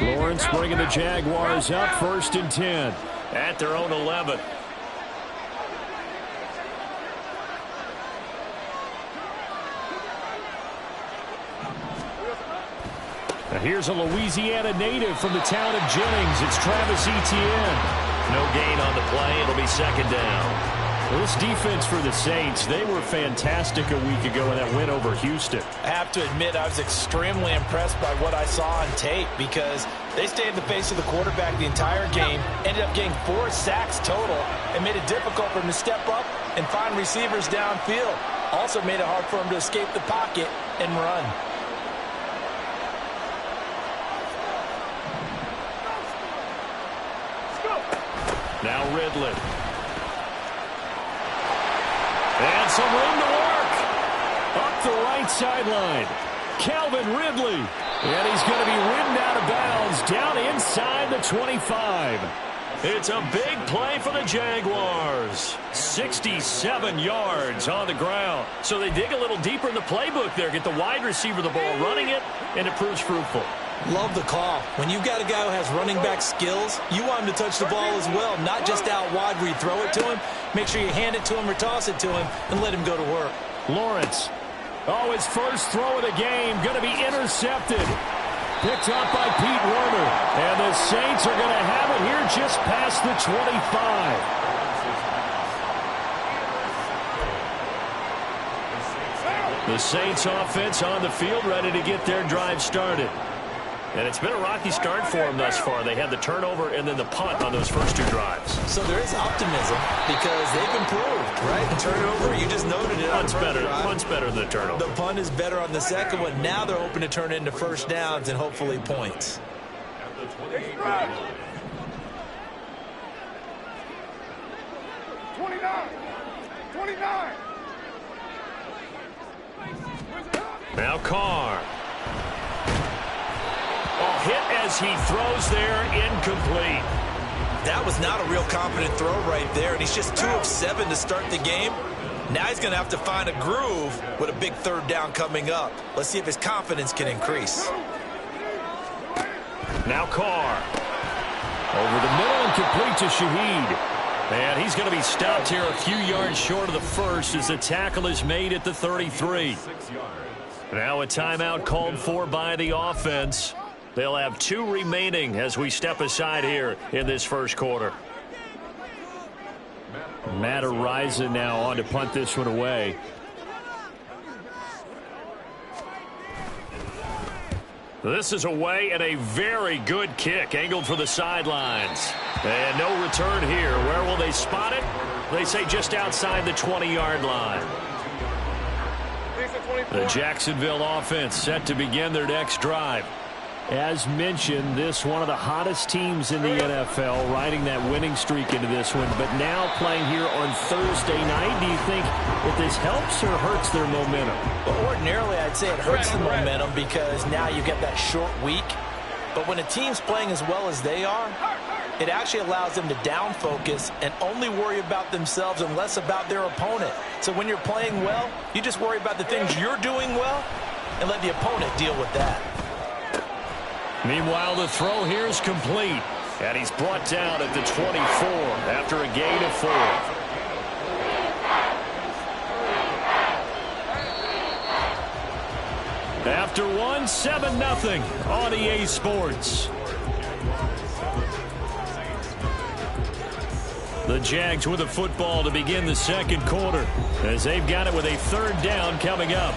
Lawrence bringing the Jaguars up 1st and 10 at their own 11. Now here's a Louisiana native from the town of Jennings. It's Travis Etienne. No gain on the play. It'll be 2nd down. Well, this defense for the Saints, they were fantastic a week ago in that win over Houston. I have to admit, I was extremely impressed by what I saw on tape because they stayed in the face of the quarterback the entire game, ended up getting 4 sacks total, and made it difficult for him to step up and find receivers downfield. Also made it hard for him to escape the pocket and run. Now Ridley. And some room to work. Up the right sideline. Calvin Ridley. And he's going to be ridden out of bounds down inside the 25. It's a big play for the Jaguars. 67 yards on the ground. So they dig a little deeper in the playbook there. Get the wide receiver the ball, running it, and it proves fruitful. Love the call. When you've got a guy who has running back skills, you want him to touch the ball as well, not just out wide where you throw it to him. Make sure you hand it to him or toss it to him and let him go to work. Lawrence. Oh, his first throw of the game going to be intercepted. Picked up by Pete Werner. And the Saints are going to have it here just past the 25. The Saints offense on the field ready to get their drive started. And it's been a rocky start for them thus far. They had the turnover and then the punt on those first 2 drives. So there is optimism because they've improved, right? The turnover, you just noted it. Punt's better than the turnover. The punt is better on the second one. Now they're hoping to turn it into first downs and hopefully points. Now Carr. Oh, hit as he throws there, incomplete. That was not a real confident throw right there, and he's just 2 of 7 to start the game. Now he's going to have to find a groove with a big 3rd down coming up. Let's see if his confidence can increase. Now Carr. Over the middle and complete to Shaheed. And he's going to be stopped here a few yards short of the first as the tackle is made at the 33. Now a timeout called for by the offense. They'll have 2 remaining as we step aside here in this first quarter. Matt Araiza now on to punt this one away. This is away and a very good kick angled for the sidelines. And no return here. Where will they spot it? They say just outside the 20-yard line. The Jacksonville offense set to begin their next drive. As mentioned, this one of the hottest teams in the NFL, riding that winning streak into this one, but now playing here on Thursday night. Do you think that this helps or hurts their momentum? Well, ordinarily, I'd say it hurts the momentum because now you get that short week. But when a team's playing as well as they are, it actually allows them to down focus and only worry about themselves and less about their opponent. So when you're playing well, you just worry about the things you're doing well and let the opponent deal with that. Meanwhile, the throw here is complete. And he's brought down at the 24 after a gain of 4. After 1, 7-0 on EA Sports. The Jags with a football to begin the second quarter as they've got it with a 3rd down coming up.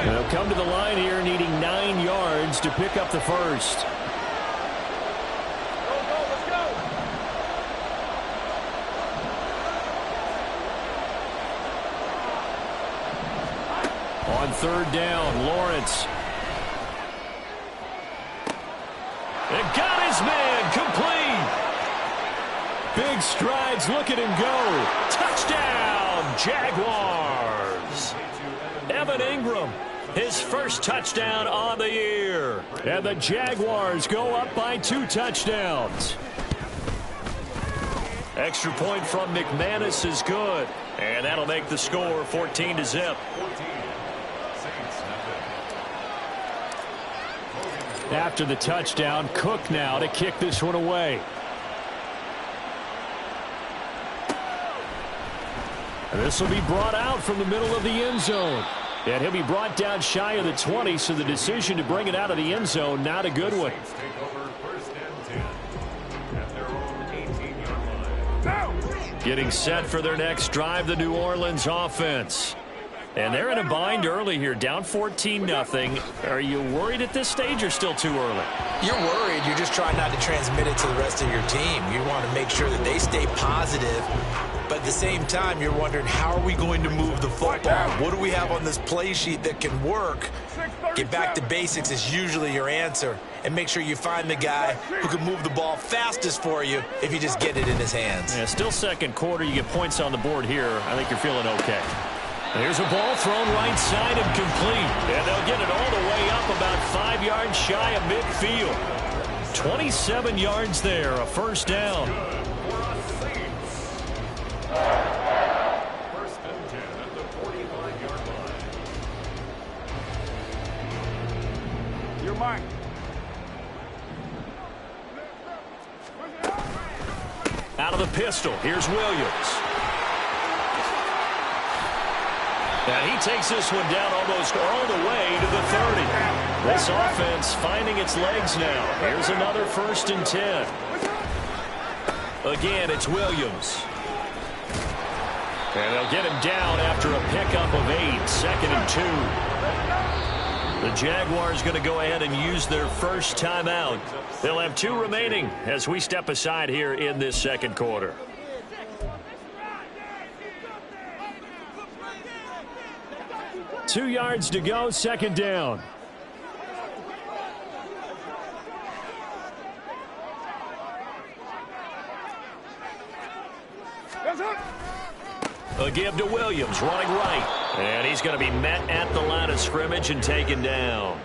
They'll come to the line here needing 9 yards to pick up the first. On 3rd down, Lawrence. And got his man complete. Big strides, look at him go. Touchdown, Jaguars. Evan Ingram, his first touchdown on the year. And the Jaguars go up by 2 touchdowns. Extra point from McManus is good. And that'll make the score 14-0. After the touchdown, Cook now to kick this one away. And this will be brought out from the middle of the end zone. And he'll be brought down shy of the 20, so the decision to bring it out of the end zone, not a good one. Getting set for their next drive, the New Orleans offense. And they're in a bind early here, down 14-0. Are you worried at this stage or still too early? You're worried. You're just trying not to transmit it to the rest of your team. You want to make sure that they stay positive. But at the same time, you're wondering, how are we going to move the football? What do we have on this play sheet that can work? Get back to basics is usually your answer. And make sure you find the guy who can move the ball fastest for you if you just get it in his hands. Yeah, still second quarter. You get points on the board here. I think you're feeling okay. Here's a ball thrown right side and complete. And they'll get it all the way up about 5 yards shy of midfield. 27 yards there, a first down. First and 10 at the 45-yard line. You're mine. Out of the pistol, here's Williams. And he takes this one down almost all the way to the 30. This offense finding its legs now. Here's another first and 10. Again, it's Williams. And they'll get him down after a pickup of 8, second and 2. The Jaguars going to go ahead and use their first timeout. They'll have 2 remaining as we step aside here in this second quarter. Two yards to go, second down. A give to Williams, running right. And he's going to be met at the line of scrimmage and taken down.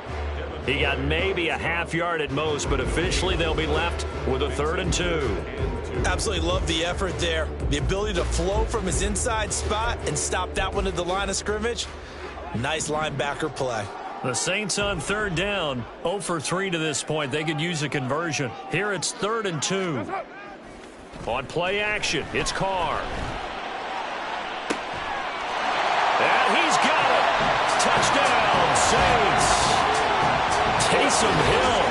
He got maybe a half yard at most, but officially they'll be left with a 3rd and 2. Absolutely love the effort there. The ability to flow from his inside spot and stop that one at the line of scrimmage. Nice linebacker play. The Saints on 3rd down, 0 for 3 to this point. They could use a conversion. Here it's 3rd and 2. On play action, it's Carr. And he's got it. Touchdown, Saints. Taysom Hill,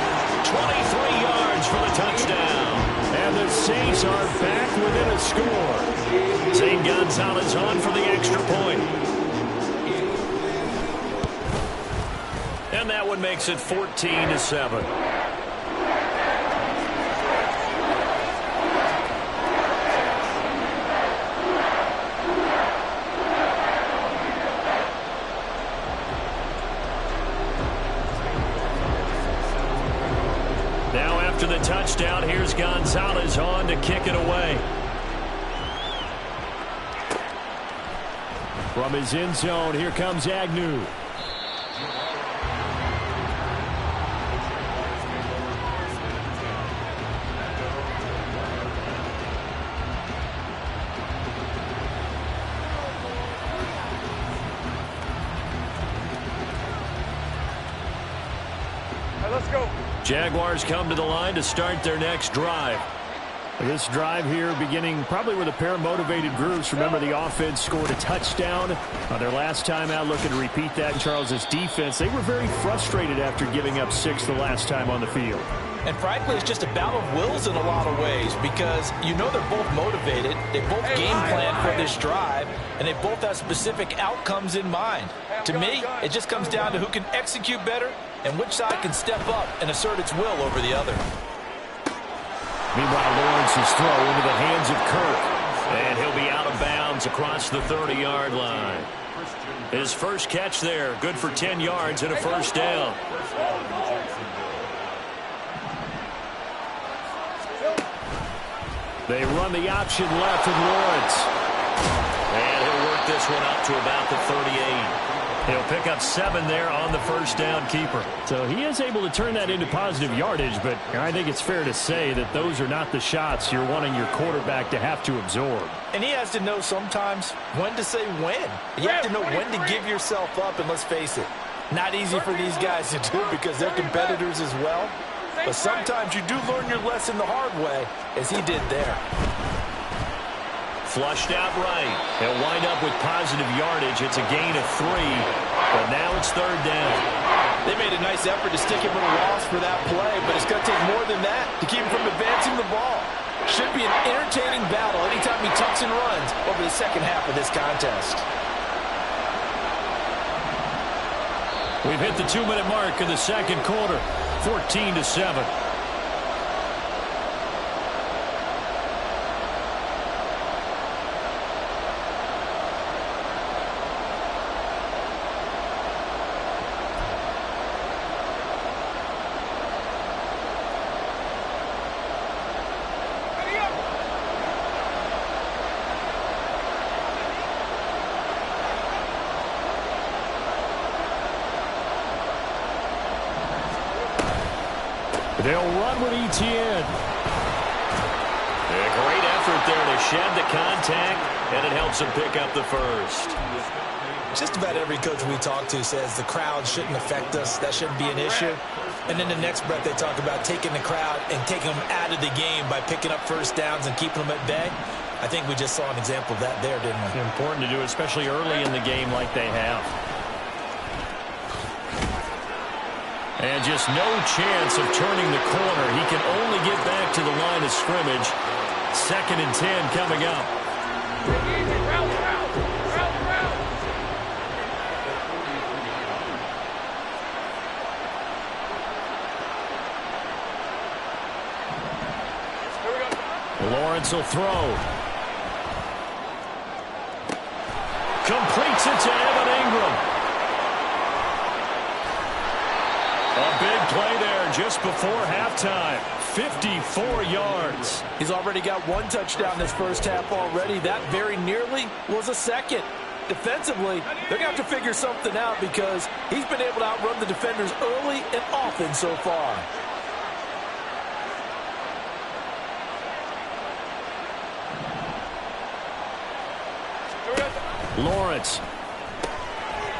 23 yards for the touchdown. And the Saints are back within a score. Zane Gonzalez on for the extra point. And that one makes it 14-7. Now after the touchdown, here's Gonzalez on to kick it away. From his end zone, here comes Agnew. Let's go. Jaguars come to the line to start their next drive. This drive here beginning probably with a pair of motivated groups. Remember, the offense scored a touchdown on their last time out, looking to repeat that in Charles's defense. They were very frustrated after giving up 6 the last time on the field. And frankly, it's just a battle of wills in a lot of ways, because you know they're both motivated, they both game plan for this drive, and they both have specific outcomes in mind. To me, it just comes down to who can execute better and which side can step up and assert its will over the other. Meanwhile, Lawrence's throw into the hands of Kirk. And he'll be out of bounds across the 30-yard line. His first catch there, good for 10 yards and a first down. They run the option left with Lawrence. And he'll work this one up to about the 38. He'll pick up 7 there on the first down keeper. So he is able to turn that into positive yardage, but I think it's fair to say that those are not the shots you're wanting your quarterback to have to absorb. And he has to know sometimes when to say when. You have to know when to give yourself up, and let's face it, not easy for these guys to do because they're competitors as well. But sometimes you do learn your lesson the hard way, as he did there. Flushed out right. He'll wind up with positive yardage. It's a gain of 3, but now it's 3rd down. They made a nice effort to stick him with a loss for that play, but it's going to take more than that to keep him from advancing the ball. Should be an entertaining battle anytime he tucks and runs over the second half of this contest. We've hit the 2-minute mark in the second quarter, 14-7. They'll run with ETN. A great effort there to shed the contact, and it helps him pick up the first. Just about every coach we talk to says the crowd shouldn't affect us. That shouldn't be an issue. And then the next breath they talk about taking the crowd and taking them out of the game by picking up first downs and keeping them at bay. I think we just saw an example of that there, didn't we? Important to do, especially early in the game like they have. And just no chance of turning the corner. He can only get back to the line of scrimmage. 2nd and 10 coming up. Lawrence will throw. Completes it to Evan Ingram. A big play there just before halftime. 54 yards. He's already got 1 touchdown this first half already. That very nearly was a second. Defensively, they're going to have to figure something out because he's been able to outrun the defenders early and often so far. Lawrence.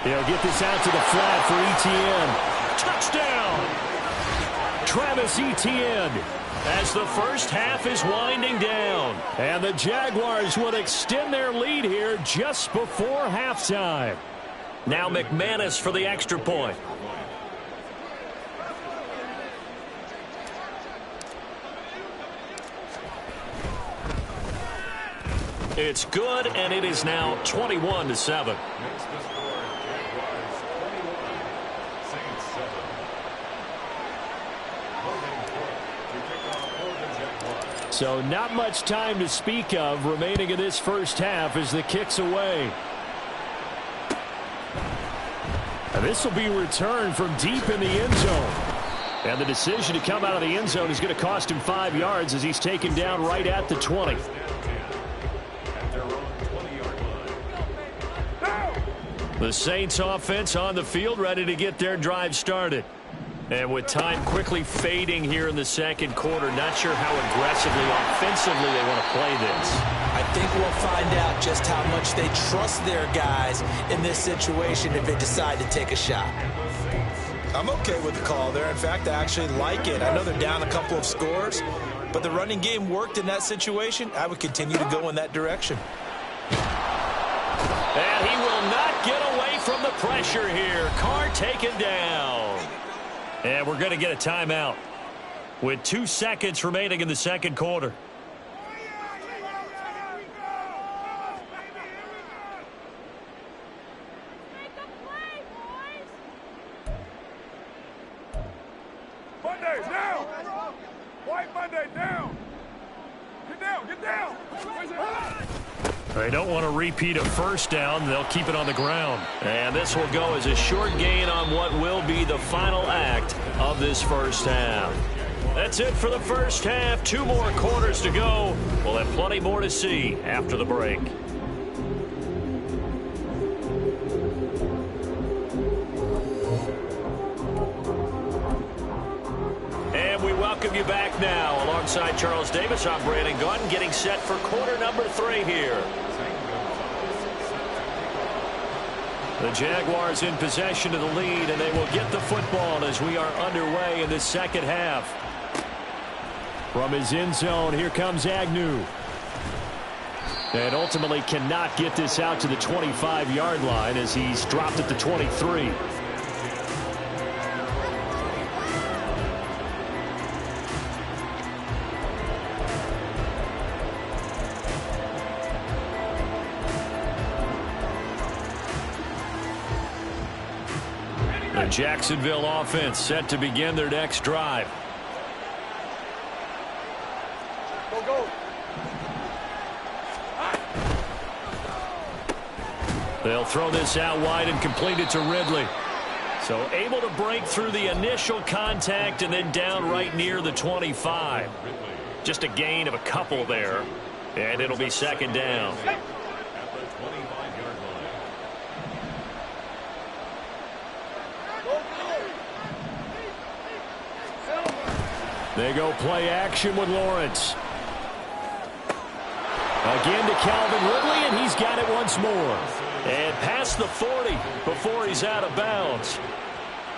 He'll get this out to the flat for ETN. Touchdown! Travis Etienne as the first half is winding down. And the Jaguars would extend their lead here just before halftime. Now McManus for the extra point. It's good, and it is now 21-7. So not much time to speak of remaining in this first half as the kick's away. And this will be returned from deep in the end zone. And the decision to come out of the end zone is going to cost him 5 yards as he's taken down right at the 20. The Saints offense on the field ready to get their drive started. And with time quickly fading here in the second quarter, not sure how aggressively, offensively they want to play this. I think we'll find out just how much they trust their guys in this situation if they decide to take a shot. I'm okay with the call there. In fact, I actually like it. I know they're down a couple of scores, but the running game worked in that situation. I would continue to go in that direction. And he will not get away from the pressure here. Carr taken down. And we're going to get a timeout with 2 seconds remaining in the second quarter. Monday, down! White Monday, down! Get down, get down! They don't want to repeat a first down. They'll keep it on the ground. And this will go as a short gain on what will be the final act of this first half. That's it for the first half. 2 more quarters to go. We'll have plenty more to see after the break. welcome you back now. Alongside Charles Davis, I'm Brandon Gaudin, getting set for quarter number 3 here. The Jaguars in possession of the lead, and they will get the football as we are underway in the second half. From his end zone, here comes Agnew. And ultimately cannot get this out to the 25-yard line as he's dropped at the 23. The Jacksonville offense set to begin their next drive. Go. They'll throw this out wide and complete it to Ridley. So able to break through the initial contact and then down right near the 25. Just a gain of a couple there. And it'll be second down. They go play action with Lawrence. Again to Calvin Ridley, and he's got it once more. And past the 40 before he's out of bounds.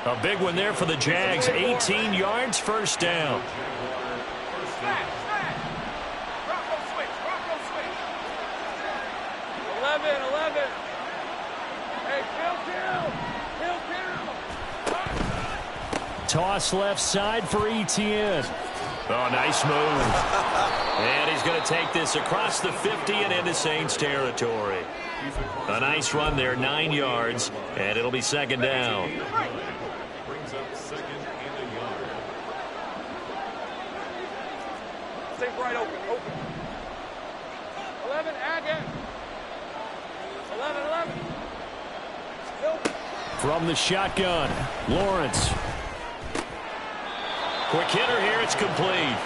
A big one there for the Jags. 18 yards, first down. Toss left side for Etienne. Oh, nice move. And he's going to take this across the 50 and into Saints territory. A nice run there, 9 yards, and it'll be second down. Brings up second and a yard. Stay right open. 11, again. 11. From the shotgun, Lawrence. Quick hitter here, it's complete.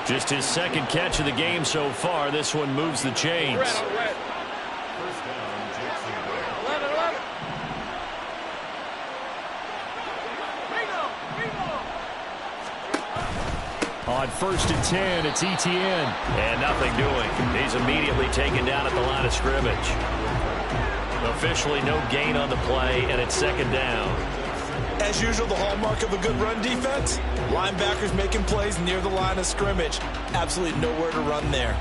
Just his second catch of the game so far. This one moves the chains. Red. On 1st and 10, it's Etienne. And nothing doing. He's immediately taken down at the line of scrimmage. Officially no gain on the play, and it's second down. As usual, the hallmark of a good run defense, linebackers making plays near the line of scrimmage. Absolutely nowhere to run there.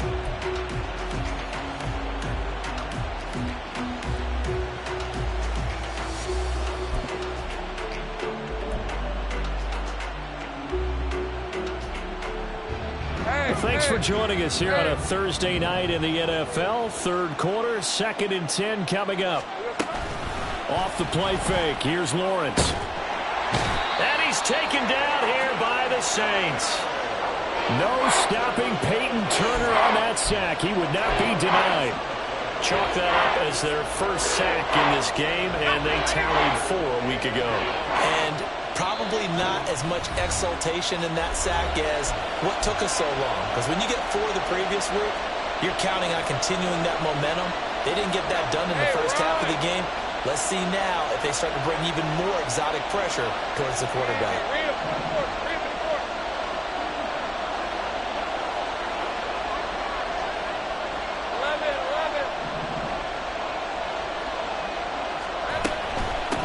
Thanks for joining us here on a Thursday night in the NFL. Third quarter, 2nd and 10 coming up. Off the play fake, here's Lawrence. And he's taken down here by the Saints. No stopping Peyton Turner on that sack. He would not be denied. Chalk that up as their first sack in this game, and they tallied 4 a week ago. And probably not as much exultation in that sack as what took us so long. Because when you get 4 the previous week, you're counting on continuing that momentum. They didn't get that done in the first half of the game. Let's see now if they start to bring even more exotic pressure towards the quarterback.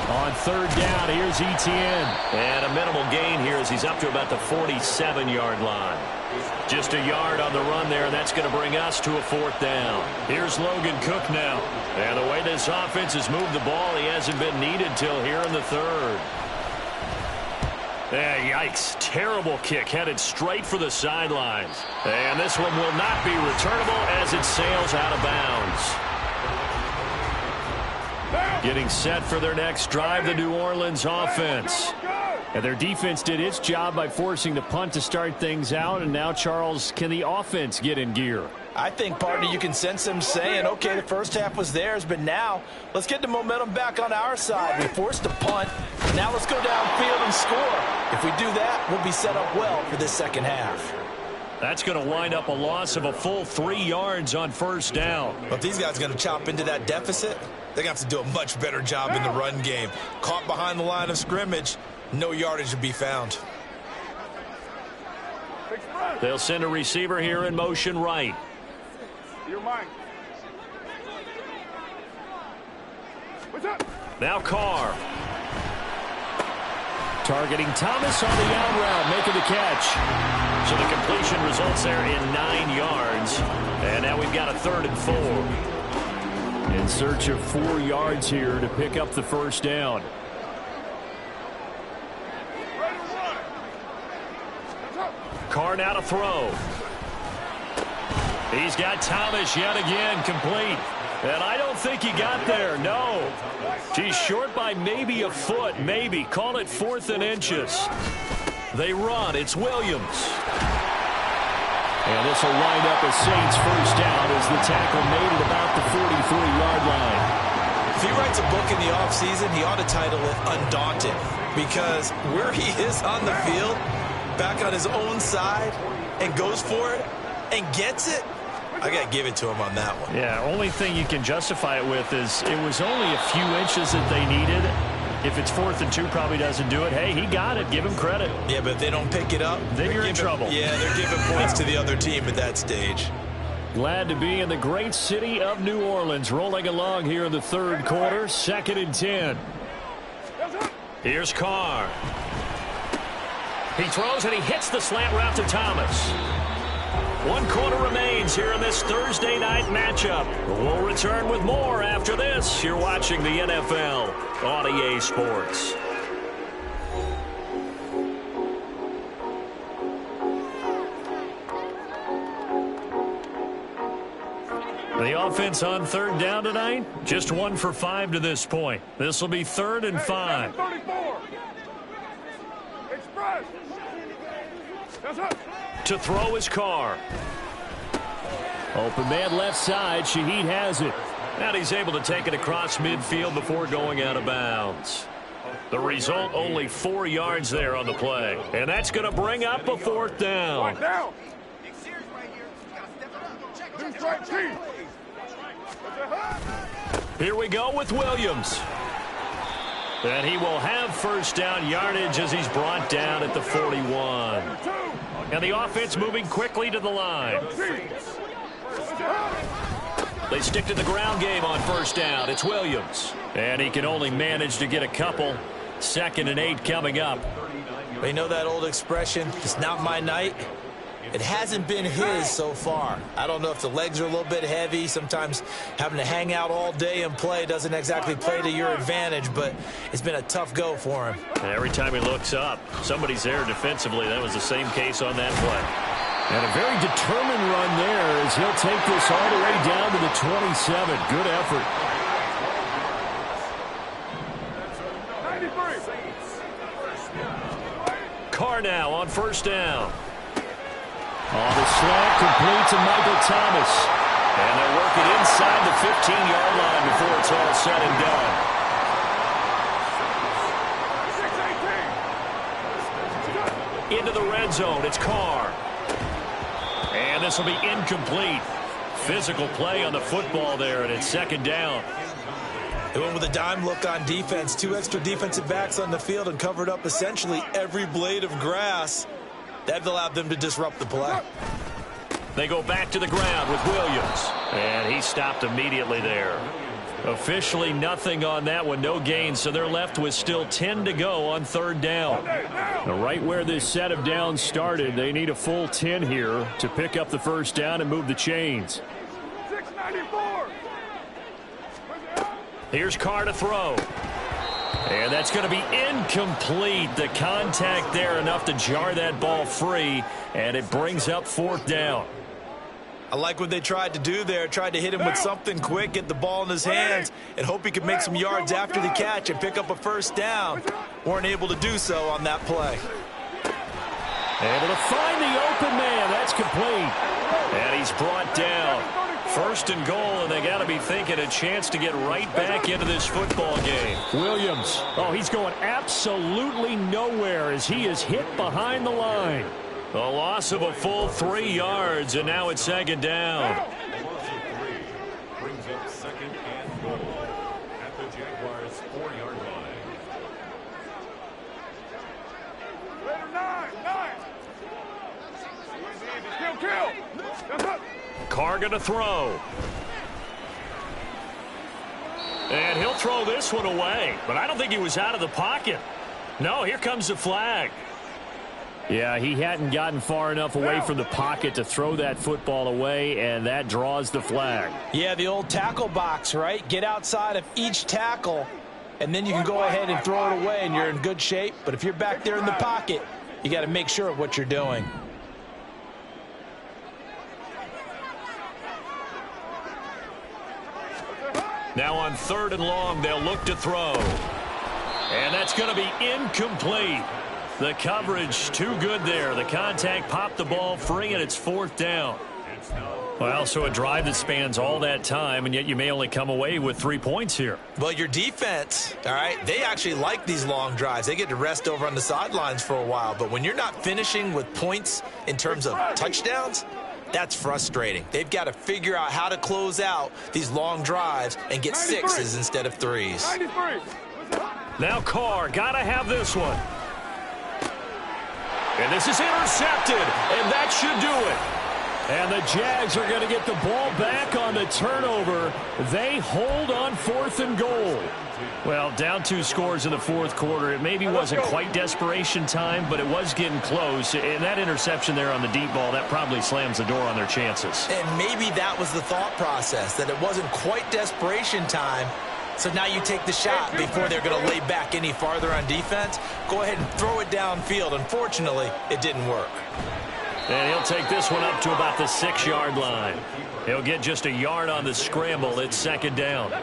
On 3rd down, here's Etienne. And a minimal gain here as he's up to about the 47-yard line. Just a yard on the run there, and that's going to bring us to a 4th down. Here's Logan Cook now. And the way this offense has moved the ball, he hasn't been needed till here in the 3rd. Yikes. Terrible kick headed straight for the sidelines. And this one will not be returnable as it sails out of bounds. Getting set for their next drive, the New Orleans offense. And their defense did its job by forcing the punt to start things out. And now, Charles, can the offense get in gear? I think, partner, you can sense them saying, okay, the first half was theirs, but now let's get the momentum back on our side. We forced a punt. Now let's go downfield and score. If we do that, we'll be set up well for this second half. That's going to wind up a loss of a full 3 yards on 1st down. But if these guys are going to chop into that deficit, they're going to have to do a much better job in the run game. Caught behind the line of scrimmage, no yardage to be found. They'll send a receiver here in motion right. You're mine. What's up? Now Carr. Targeting Thomas on the out route, making the catch. So the completion results there in 9 yards. And now we've got a 3rd and 4. In search of 4 yards here to pick up the first down. Carr now to throw. He's got Thomas yet again complete. And I don't think he got there, no. He's short by maybe a foot, maybe. Call it 4th and inches. They run. It's Williams. And this will wind up a Saints first down as the tackle made at about the 43-yard line. If he writes a book in the offseason, he ought to title it Undaunted, because where he is on the field, back on his own side, and goes for it and gets it, I got to give it to him on that one. Yeah, only thing you can justify it with is it was only a few inches that they needed. If it's 4th and 2, probably doesn't do it. Hey, he got it. Give him credit. Yeah, but if they don't pick it up, then you're in trouble. Yeah, they're giving points to the other team at that stage. Glad to be in the great city of New Orleans, rolling along here in the 3rd quarter, 2nd and 10. Here's Carr. He throws and he hits the slant route to Thomas. 1 quarter remains here in this Thursday night matchup. We'll return with more after this. You're watching the NFL on EA Sports. The offense on 3rd down tonight, just 1 for 5 to this point. This will be 3rd and 5. 34. Express. To throw his Carr. Open man left side. Shaheed has it. And he's able to take it across midfield before going out of bounds. The result, only 4 yards there on the play. And that's going to bring up a 4th down. Here we go with Williams. And he will have first down yardage as he's brought down at the 41. And the offense moving quickly to the line. They stick to the ground game on first down. It's Williams. And he can only manage to get a couple. 2nd and 8 coming up. You know that old expression, it's not my night? It hasn't been his so far. I don't know if the legs are a little bit heavy. Sometimes having to hang out all day and play doesn't exactly play to your advantage, but it's been a tough go for him. Every time he looks up, somebody's there defensively. That was the same case on that play. And a very determined run there as he'll take this all the way down to the 27. Good effort. 93. Carr now on first down. On the slant, complete to Michael Thomas. And they'll work it inside the 15-yard line before it's all said and done. Into the red zone, it's Carr. And this will be incomplete. Physical play on the football there, and it's 2nd down. They went with a dime look on defense. 2 extra defensive backs on the field and covered up essentially every blade of grass. That allowed them to disrupt the play. They go back to the ground with Williams. And he stopped immediately there. Officially nothing on that one. No gain, so they're left with still 10 to go on 3rd down. Now, right where this set of downs started, they need a full 10 here to pick up the first down and move the chains. 694. Here's Carr to throw. And that's going to be incomplete. The contact there enough to jar that ball free, and it brings up 4th down. I like what they tried to do there. Tried to hit him with something quick, get the ball in his hands, and hope he could make some yards after the catch and pick up a first down. Weren't able to do so on that play. Able to find the open man. That's complete. And he's brought down. 1st and goal, and they got to be thinking a chance to get right back into this football game. Williams, he's going absolutely nowhere as he is hit behind the line. A loss of a full 3 yards, and now it's 2nd down. Brings up 2nd and goal at the Jaguars' 4-yard line. Later, 9. Carr going to throw. And he'll throw this one away. But I don't think he was out of the pocket. No, here comes the flag. Yeah, he hadn't gotten far enough away from the pocket to throw that football away, and that draws the flag. Yeah, the old tackle box, right? Get outside of each tackle, and then you can go ahead and throw it away, and you're in good shape. But if you're back there in the pocket, you got to make sure of what you're doing. Now on 3rd and long, they'll look to throw. And that's going to be incomplete. The coverage too good there. The contact popped the ball free, and it's 4th down. Well, so a drive that spans all that time, and yet you may only come away with 3 points here. Well, your defense, all right, they actually like these long drives. They get to rest over on the sidelines for a while. But when you're not finishing with points in terms of touchdowns, that's frustrating. They've got to figure out how to close out these long drives and get 6s instead of 3s. Now Carr, got to have this one. And this is intercepted, and that should do it. And the Jags are going to get the ball back on the turnover. They hold on 4th and goal. Well, down 2 scores in the 4th quarter. It maybe wasn't quite desperation time, but it was getting close. And that interception there on the deep ball, that probably slams the door on their chances. And maybe that was the thought process, that it wasn't quite desperation time. So now you take the shot before they're going to lay back any farther on defense. Go ahead and throw it downfield. Unfortunately, it didn't work. And he'll take this one up to about the 6-yard line. He'll get just a yard on the scramble. It's 2nd down.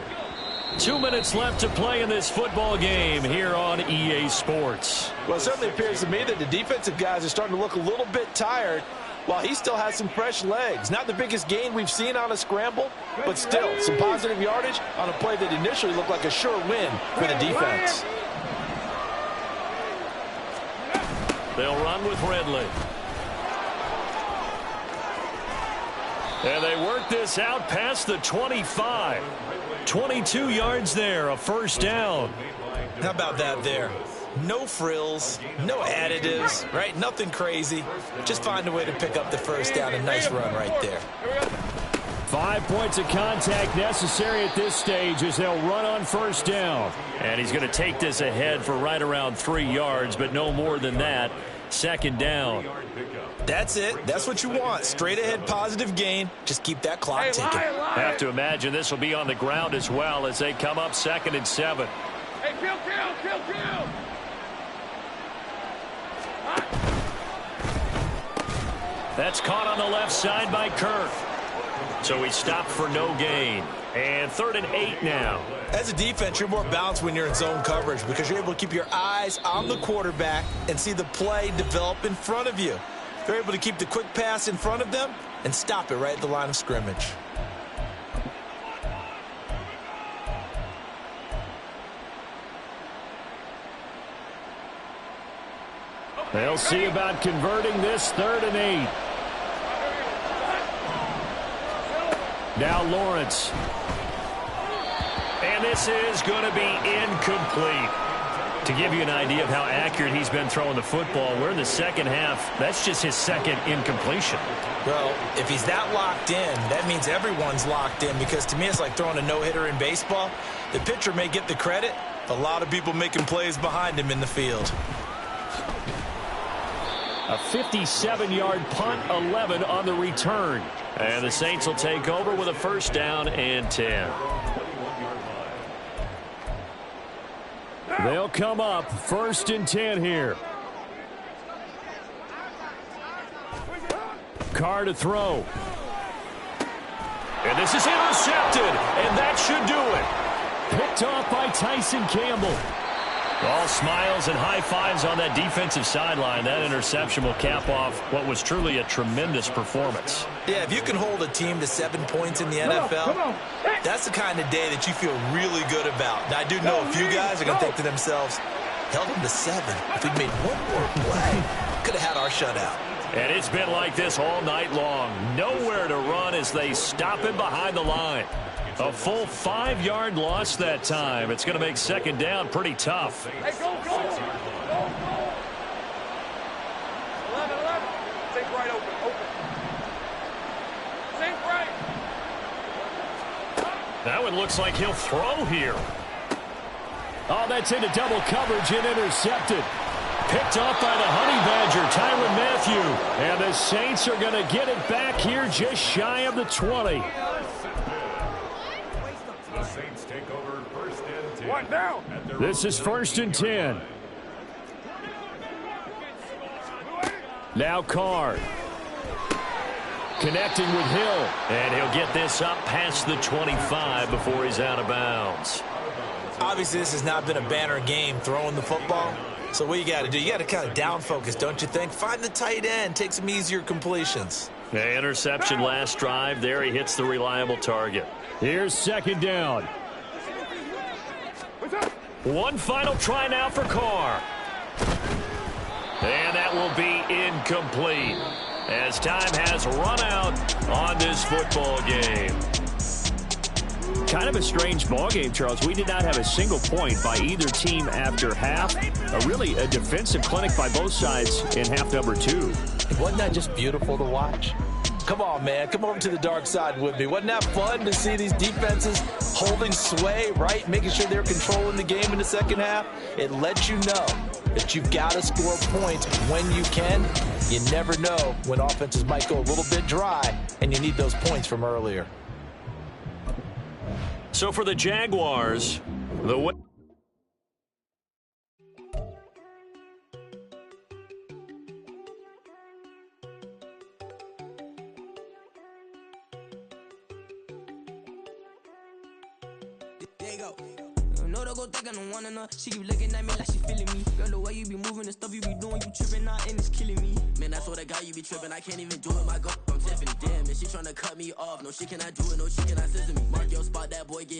2 minutes left to play in this football game here on EA Sports. Well, it certainly appears to me that the defensive guys are starting to look a little bit tired, while he still has some fresh legs. Not the biggest gain we've seen on a scramble, but still some positive yardage on a play that initially looked like a sure win for the defense. They'll run with Ridley. And they work this out past the 25. 22 yards there, a 1st down. How about that there? No frills, no additives, right? Nothing crazy. Just find a way to pick up the 1st down. A nice run right there. 5 points of contact necessary at this stage as they'll run on 1st down. And he's going to take this ahead for right around 3 yards, but no more than that. 2nd down. That's it. That's what you want. Straight ahead positive gain. Just keep that clock ticking. Have to imagine this will be on the ground as well as they come up 2nd and 7. Hey, kill. That's caught on the left side by Kirk. So he stopped for no gain. And 3rd and 8 now. As a defense, you're more balanced when you're in zone coverage because you're able to keep your eyes on the quarterback and see the play develop in front of you. They're able to keep the quick pass in front of them and stop it right at the line of scrimmage. They'll see about converting this 3rd and 8. Now Lawrence. And this is going to be incomplete. To give you an idea of how accurate he's been throwing the football, we're in the 2nd half. That's just his 2nd incompletion. Well, if he's that locked in, that means everyone's locked in because to me it's like throwing a no-hitter in baseball. The pitcher may get the credit. A lot of people making plays behind him in the field. A 57-yard punt, 11 on the return. And the Saints will take over with a 1st down and 10. They'll come up 1st and 10 here. Carr to throw. And this is intercepted, and that should do it. Picked off by Tyson Campbell. All smiles and high fives on that defensive sideline. That interception will cap off what was truly a tremendous performance. Yeah, if you can hold a team to 7 points in the NFL, that's the kind of day that you feel really good about. Now, I do know a few guys are going to think to themselves, held them to 7. If we'd made one more play, could have had our shutout. And it's been like this all night long. Nowhere to run as they stop him behind the line. A full 5-yard loss that time. It's going to make 2nd down pretty tough. Hey, go. 11. Take right open. That one looks like he'll throw here. Oh, that's into double coverage and intercepted. Picked off by the Honey Badger, Tyrann Mathieu. And the Saints are going to get it back here just shy of the 20. The Saints take over first and 10. One down. This is first and 10. Now Carr. Connecting with Hill. And he'll get this up past the 25 before he's out of bounds. Obviously, this has not been a banner game throwing the football. So what you got to do, you got to kind of down focus, don't you think? Find the tight end, take some easier completions. The interception last drive. There he hits the reliable target. Here's second down. One final try now for Carr. And that will be incomplete as time has run out on this football game. Kind of a strange ball game, Charles. We did not have a single point by either team after half. Really a defensive clinic by both sides in half number 2. Wasn't that just beautiful to watch? Come on, man. Come over to the dark side with me. Wasn't that fun to see these defenses holding sway, right? Making sure they're controlling the game in the second half. It lets you know that you've got to score points when you can. You never know when offenses might go a little bit dry, and you need those points from earlier. So for the Jaguars, the way There you go. No, don't go think I don't want enough. She keep looking at me like she feeling me. Girl, the way you be moving, the stuff you be doing, you tripping out and it's killing me. Man, I swear to God, you be tripping. I can't even do it. My girl, I'm Tiffany. Damn, and she tryna cut me off. No, she cannot do it. No, she cannot scissor me. Mark your spot, that boy get